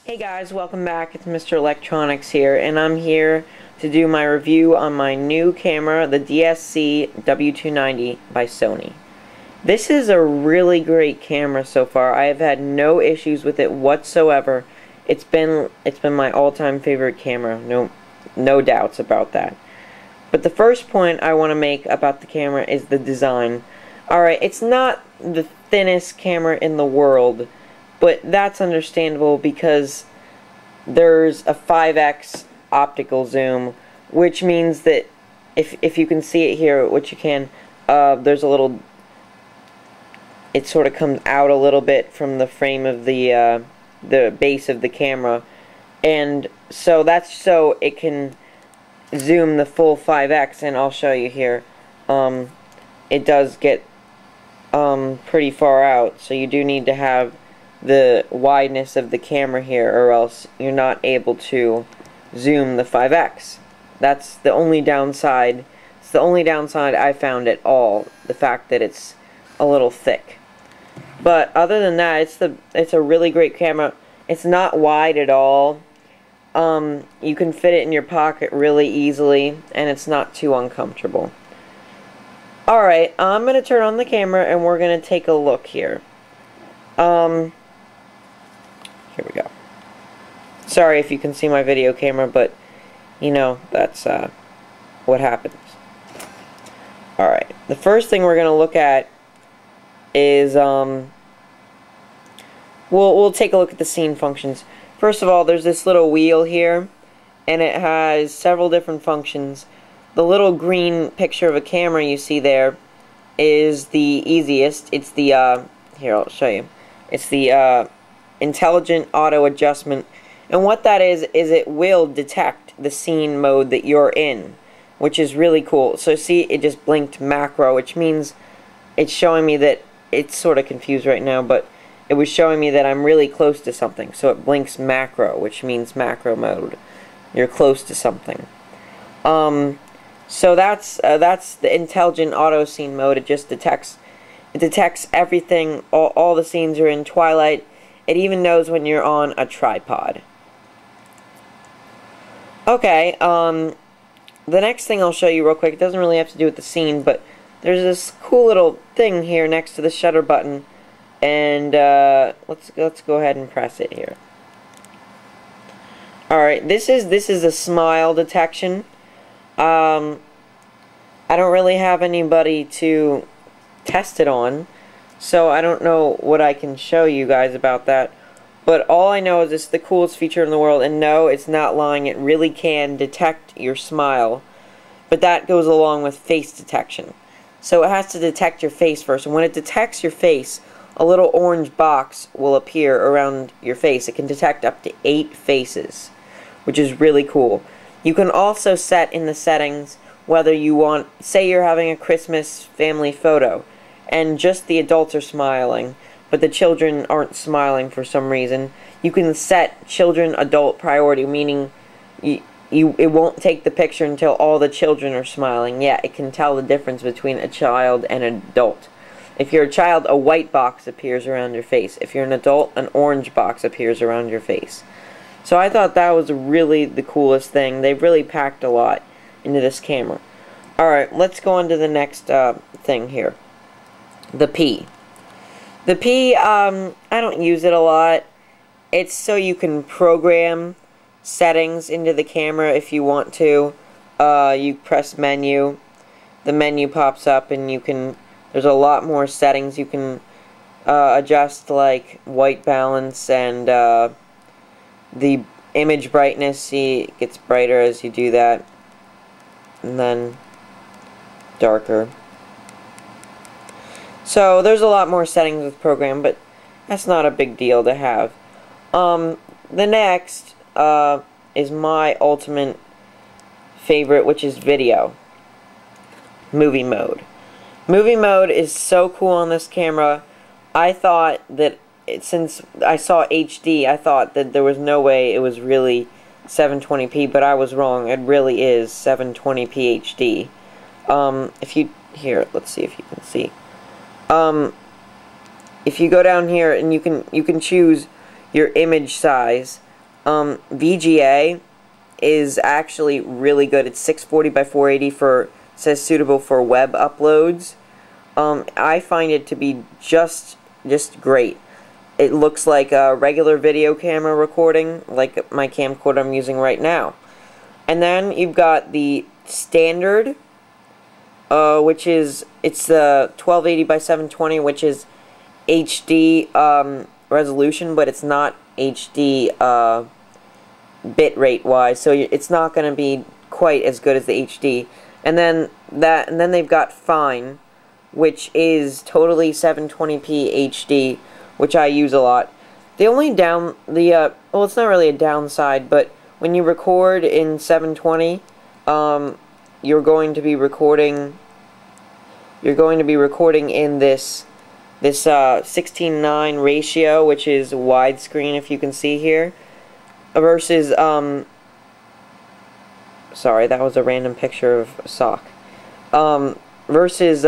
Hey guys, welcome back. It's MrElectronics here, and I'm here to do my review on my new camera, the DSC-W290 by Sony. This is a really great camera so far. I have had no issues with it whatsoever. It's been my all-time favorite camera. No doubts about that. But the first point I want to make about the camera is the design. Alright, it's not the thinnest camera in the world, but that's understandable because there's a 5x optical zoom, which means that if you can see it here, which you can, there's a little, it sort of comes out a little bit from the frame of the base of the camera, and so that's so it can zoom the full 5x, and I'll show you here. It does get pretty far out, so you do need to have the wideness of the camera here, or else you're not able to zoom the 5x. That's the only downside. It's the only downside I found at all, the fact that it's a little thick. But other than that, it's a really great camera. It's not wide at all. You can fit it in your pocket really easily, and it's not too uncomfortable. Alright, I'm going to turn on the camera and we're going to take a look here. Here we go. Sorry if you can see my video camera, but you know, that's what happens. Alright, the first thing we're going to look at is, we'll take a look at the scene functions. First of all, there's this little wheel here, and it has several different functions. The little green picture of a camera you see there is the easiest. It's the, here, I'll show you. It's the, intelligent auto adjustment, and what that is it will detect the scene mode that you're in, which is really cool. So see, it just blinked macro, which means it's showing me that it's sort of confused right now, but it was showing me that I'm really close to something, so it blinks macro, which means macro mode. You're close to something. So that's the intelligent auto scene mode. It just detects everything. All the scenes are in twilight. It even knows when you're on a tripod. Okay, the next thing I'll show you real quick, it doesn't really have to do with the scene, but there's this cool little thing here next to the shutter button, and let's go ahead and press it here. Alright, this is a smile detection. I don't really have anybody to test it on, so I don't know what I can show you guys about that, but all I know is it's the coolest feature in the world, and no, it's not lying. It really can detect your smile, but that goes along with face detection. So it has to detect your face first, and when it detects your face, a little orange box will appear around your face. It can detect up to 8 faces, which is really cool. You can also set in the settings whether you want, say you're having a Christmas family photo, and just the adults are smiling, but the children aren't smiling for some reason. You can set children adult priority, meaning it won't take the picture until all the children are smiling. Yeah, it can tell the difference between a child and an adult. If you're a child, a white box appears around your face. If you're an adult, an orange box appears around your face. So I thought that was really the coolest thing. They've really packed a lot into this camera. Alright, let's go on to the next thing here. The P. The P, I don't use it a lot. It's so you can program settings into the camera if you want to. You press menu, the menu pops up, and you can, there's a lot more settings you can adjust, like white balance and the image brightness. See, it gets brighter as you do that, and then darker. So there's a lot more settings with program, but that's not a big deal to have. The next is my ultimate favorite, which is video. Movie mode. Movie mode is so cool on this camera. I thought that since I saw HD, I thought that there was no way it was really 720p, but I was wrong. It really is 720p HD. If you, here, let's see if you can see. If you go down here and you can choose your image size, VGA is actually really good. It's 640 by 480 for, says suitable for web uploads. I find it to be just great. It looks like a regular video camera recording, like my camcorder I'm using right now. And then you've got the standard, which is, it's the 1280 by 720, which is HD resolution, but it's not HD bitrate wise, so it's not going to be quite as good as the HD. And then they've got fine, which is totally 720p HD, which I use a lot. The only well, it's not really a downside, but when you record in 720, you're going to be recording in this 16:9 ratio, which is widescreen, if you can see here, versus sorry, that was a random picture of a sock. Versus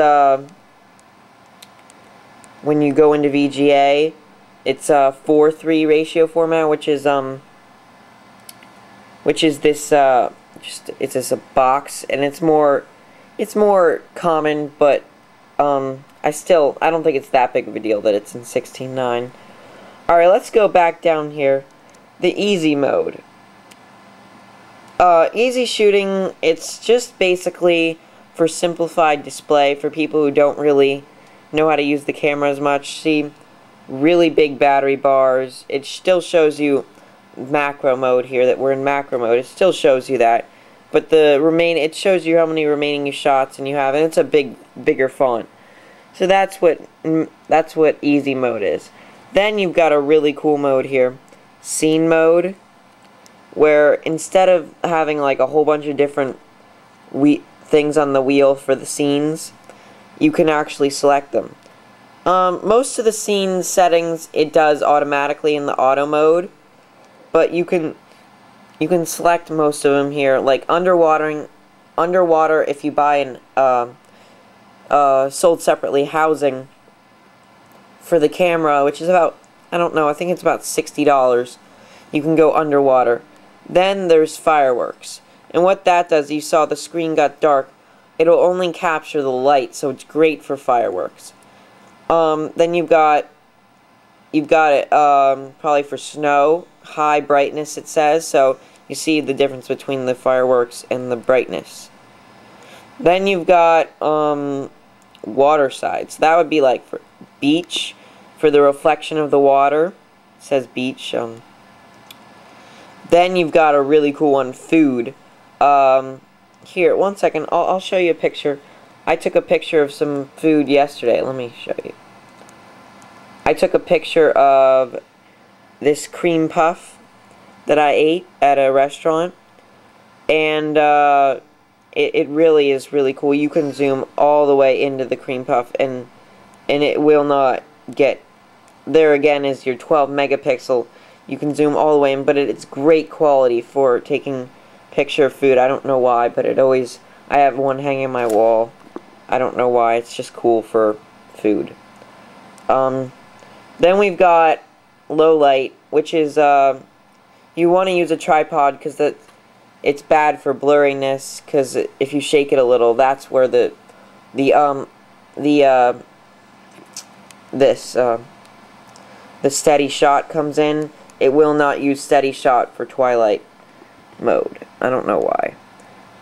when you go into VGA, it's a 4:3 ratio format, which is this it's just a box, and it's more common, but I don't think it's that big of a deal that it's in 16:9. Alright, let's go back down here. The easy mode. Easy shooting, it's just basically for simplified display for people who don't really know how to use the camera as much. See, really big battery bars. It still shows you macro mode here, that we're in macro mode. It still shows you that. But it shows you how many remaining shots and you have, and it's a bigger font. So that's what easy mode is. Then you've got a really cool mode here, scene mode, where instead of having like a whole bunch of different things on the wheel for the scenes, you can actually select them. Most of the scene settings it does automatically in the auto mode, but you can select most of them here, like underwater if you buy an sold separately housing for the camera, which is about, I don't know, I think it's about $60. You can go underwater. Then there's fireworks, and what that does, you saw the screen got dark, it'll only capture the light, so it's great for fireworks. Then you've got it probably for snow, high brightness it says, so you see the difference between the fireworks and the brightness. Then you've got water side, so that would be like for beach, for the reflection of the water. It says beach. Then you've got a really cool one, food. Here, one second, I'll show you a picture. I took a picture of some food yesterday. Let me show you. I took a picture of this cream puff that I ate at a restaurant, and it really is really cool. You can zoom all the way into the cream puff, and it will not get, there again is your 12 megapixel. You can zoom all the way in, but it's great quality for taking picture of food. I don't know why, but I have one hanging on my wall. I don't know why, it's just cool for food. Then we've got low light, which is, you want to use a tripod because it's bad for blurriness, because if you shake it a little, that's where the steady shot comes in. It will not use steady shot for twilight mode. I don't know why.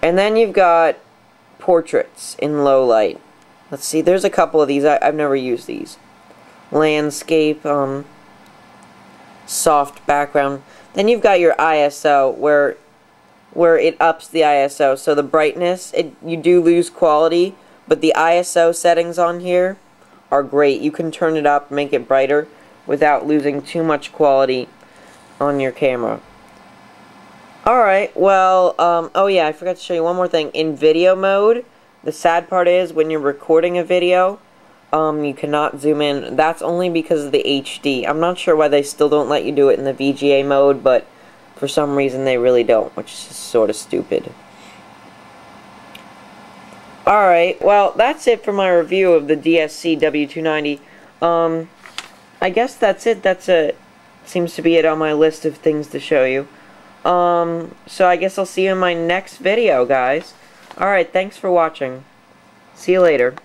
And then you've got portraits in low light. Let's see, there's a couple of these. I've never used these. Landscape, soft background. Then you've got your ISO, where it ups the ISO. So the brightness, you do lose quality, but the ISO settings on here are great. You can turn it up, make it brighter, without losing too much quality on your camera. Alright, well, oh yeah, I forgot to show you one more thing. In video mode, the sad part is when you're recording a video, you cannot zoom in. That's only because of the HD. I'm not sure why they still don't let you do it in the VGA mode, but for some reason they really don't, which is sort of stupid. Alright, well, that's it for my review of the DSC-W290. I guess that's it. That's a seems to be it on my list of things to show you. So I guess I'll see you in my next video, guys. Alright, thanks for watching. See you later.